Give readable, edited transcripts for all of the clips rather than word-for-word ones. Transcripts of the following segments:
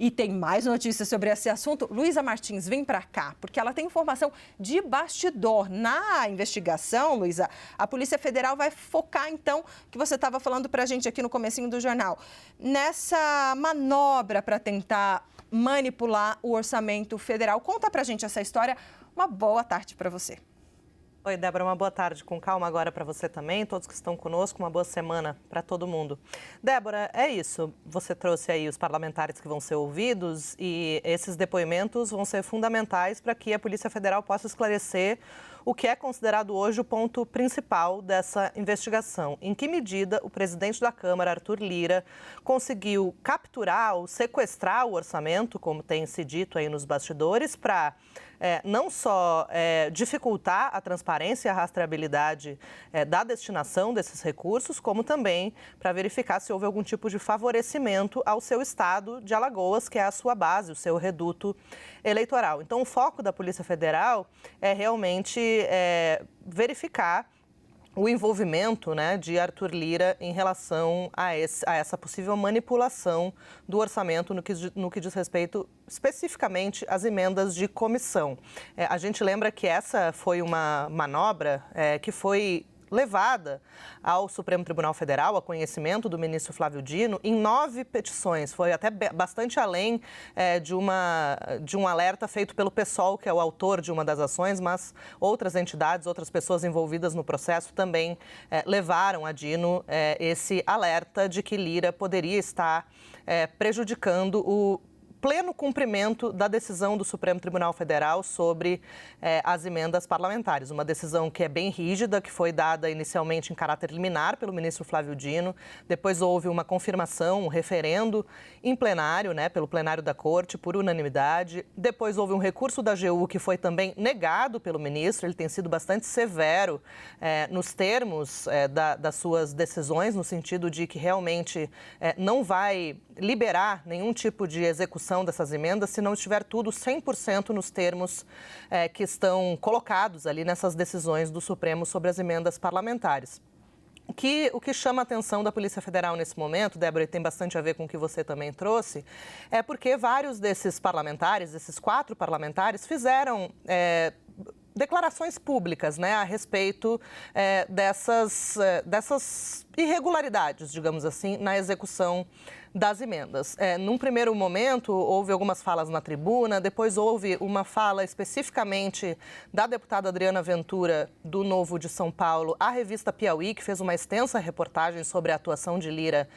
E tem mais notícias sobre esse assunto. Luísa Martins, vem para cá, porque ela tem informação de bastidor. Na investigação, Luísa, a Polícia Federal vai focar, então, que você estava falando para a gente aqui no comecinho do jornal, nessa manobra para tentar manipular o orçamento federal. Conta para a gente essa história. Uma boa tarde para você. Oi, Débora, uma boa tarde. Com calma agora para você também, todos que estão conosco, uma boa semana para todo mundo. Débora, é isso. Você trouxe aí os parlamentares que vão ser ouvidos e esses depoimentos vão ser fundamentais para que a Polícia Federal possa esclarecer o que é considerado hoje o ponto principal dessa investigação. Em que medida o presidente da Câmara, Arthur Lira, conseguiu capturar ou sequestrar o orçamento, como tem se dito aí nos bastidores, para não só dificultar a transparência e a rastreabilidade da destinação desses recursos, como também para verificar se houve algum tipo de favorecimento ao seu estado de Alagoas, que é a sua base, o seu reduto eleitoral. Então, o foco da Polícia Federal é realmente verificar o envolvimento, né, de Arthur Lira em relação a essa possível manipulação do orçamento no que diz respeito especificamente às emendas de comissão. A gente lembra que essa foi uma manobra que foi levada ao Supremo Tribunal Federal, a conhecimento do ministro Flávio Dino, em 9 petições. Foi até bastante além de um alerta feito pelo PSOL, que é o autor de uma das ações, mas outras entidades, outras pessoas envolvidas no processo também levaram a Dino esse alerta de que Lira poderia estar prejudicando o pleno cumprimento da decisão do Supremo Tribunal Federal sobre as emendas parlamentares. Uma decisão que é bem rígida, que foi dada inicialmente em caráter liminar pelo ministro Flávio Dino. Depois houve uma confirmação, um referendo em plenário, né, pelo plenário da Corte, por unanimidade. Depois houve um recurso da AGU que foi também negado pelo ministro. Ele tem sido bastante severo nos termos das suas decisões, no sentido de que realmente não vai liberar nenhum tipo de execução dessas emendas se não estiver tudo 100% nos termos que estão colocados ali nessas decisões do Supremo sobre as emendas parlamentares. O que chama a atenção da Polícia Federal nesse momento, Débora, e tem bastante a ver com o que você também trouxe, é porque vários desses parlamentares, esses 4 parlamentares, fizeram declarações públicas, né, a respeito dessas irregularidades, digamos assim, na execução das emendas. Num primeiro momento, houve algumas falas na tribuna, depois houve uma fala especificamente da deputada Adriana Ventura, do Novo de São Paulo, à revista Piauí, que fez uma extensa reportagem sobre a atuação de Lira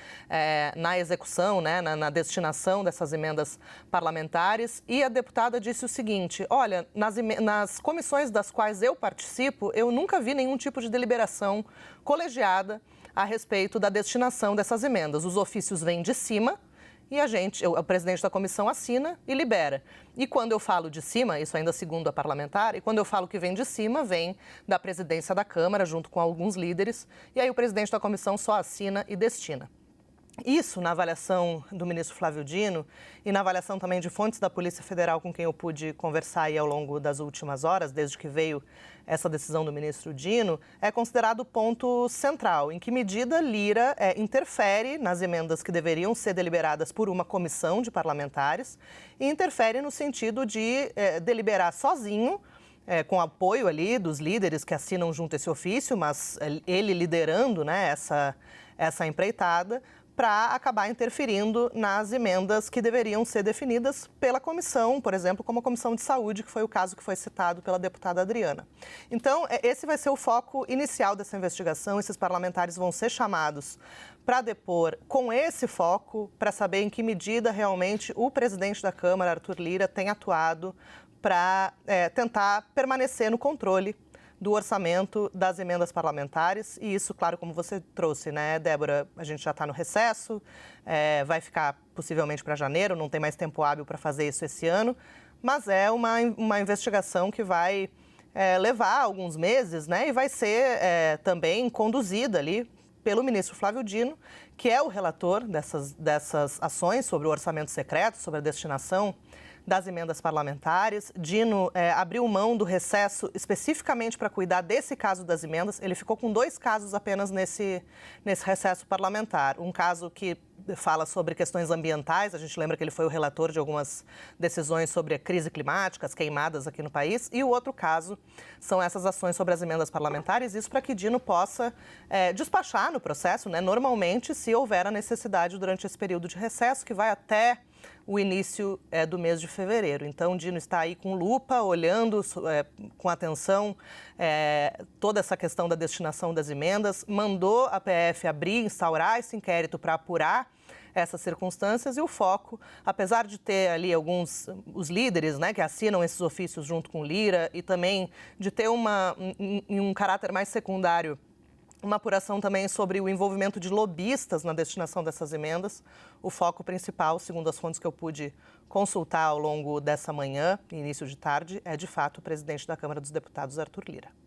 na execução, né, na destinação dessas emendas parlamentares. E a deputada disse o seguinte: olha, nas comissões das quais eu participo, eu nunca vi nenhum tipo de deliberação colegiada a respeito da destinação dessas emendas. Os ofícios vêm de cima e o presidente da comissão assina e libera. E quando eu falo de cima, isso ainda segundo a parlamentar, e quando eu falo que vem de cima, vem da presidência da Câmara, junto com alguns líderes, e aí o presidente da comissão só assina e destina. Isso, na avaliação do ministro Flávio Dino e na avaliação também de fontes da Polícia Federal com quem eu pude conversar aí ao longo das últimas horas, desde que veio essa decisão do ministro Dino, é considerado ponto central. Em que medida Lira interfere nas emendas que deveriam ser deliberadas por uma comissão de parlamentares e interfere no sentido de deliberar sozinho, com apoio ali dos líderes que assinam junto esse ofício, mas ele liderando, né, essa empreitada, para acabar interferindo nas emendas que deveriam ser definidas pela comissão, por exemplo, como a Comissão de Saúde, que foi o caso que foi citado pela deputada Adriana. Então, esse vai ser o foco inicial dessa investigação. Esses parlamentares vão ser chamados para depor com esse foco, para saber em que medida realmente o presidente da Câmara, Arthur Lira, tem atuado para tentar permanecer no controle do orçamento das emendas parlamentares. E isso, claro, como você trouxe, né, Débora, a gente já está no recesso, vai ficar possivelmente para janeiro, não tem mais tempo hábil para fazer isso esse ano, mas é uma investigação que vai levar alguns meses, né, e vai ser também conduzida ali pelo ministro Flávio Dino, que é o relator dessas ações sobre o orçamento secreto, sobre a destinação das emendas parlamentares. Dino abriu mão do recesso especificamente para cuidar desse caso das emendas. Ele ficou com 2 casos apenas nesse recesso parlamentar. Um caso que fala sobre questões ambientais, a gente lembra que ele foi o relator de algumas decisões sobre a crise climática, as queimadas aqui no país, e o outro caso são essas ações sobre as emendas parlamentares, isso para que Dino possa despachar no processo, né, normalmente, se houver a necessidade durante esse período de recesso, que vai até o início do mês de fevereiro. Então, Dino está aí com lupa, olhando com atenção toda essa questão da destinação das emendas, mandou a PF abrir, instaurar esse inquérito para apurar essas circunstâncias, e o foco, apesar de ter ali os líderes, né, que assinam esses ofícios junto com Lira, e também de ter um caráter mais secundário, uma apuração também sobre o envolvimento de lobistas na destinação dessas emendas. O foco principal, segundo as fontes que eu pude consultar ao longo dessa manhã e início de tarde, é de fato o presidente da Câmara dos Deputados, Arthur Lira.